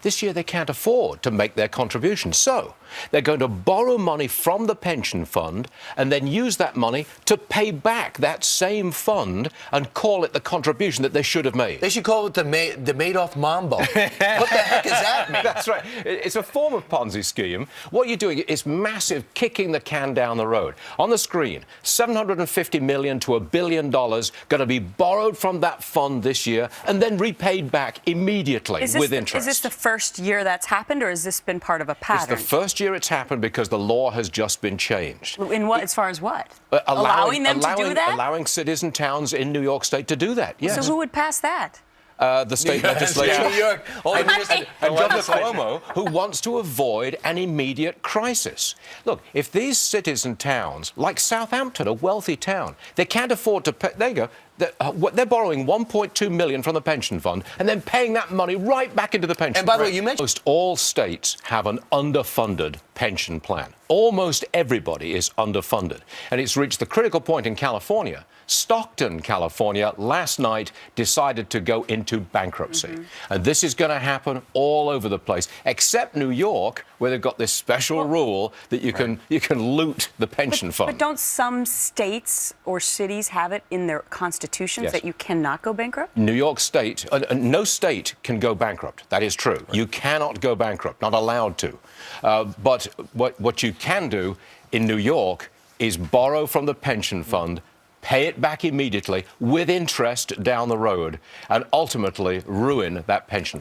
This year they can't afford to make their contribution. So they're going to borrow money from the pension fund and then use that money to pay back that same fund and call it the contribution that they should have made. They should call it the Madoff Mambo. What the heck does that mean? That's right. It's a form of Ponzi scheme. What you're doing is massive kicking the can down the road. On the screen, $750 million to $1 billion going to be borrowed from that fund this year and then repaid back immediately with interest. Is this the first year that's happened, or has this been part of a pattern? It's the first year it's happened because the law has just been changed. In what? As far as what? Allowing them to do that? Allowing cities and towns in New York State to do that, yes. So who would pass that? The state legislature. New York. And Governor Cuomo, who wants to avoid an immediate crisis. Look, if these cities and towns, like Southampton, a wealthy town, they can't afford to pay, there you go, they're borrowing $1.2 million from the pension fund and then paying that money right back into the pension. And by the way, you mentioned almost all states have an underfunded pension plan. Almost everybody is underfunded. And it's reached the critical point in California. Stockton, California, last night decided to go into bankruptcy. And this is going to happen all over the place, except New York, where they've got this special rule that you can loot the pension fund. But don't some states or cities have it in their constitutions that you cannot go bankrupt? New York State, no state can go bankrupt. That is true. You cannot go bankrupt, not allowed to. But what you can do in New York is borrow from the pension fund, pay it back immediately with interest down the road, and ultimately ruin that pension fund.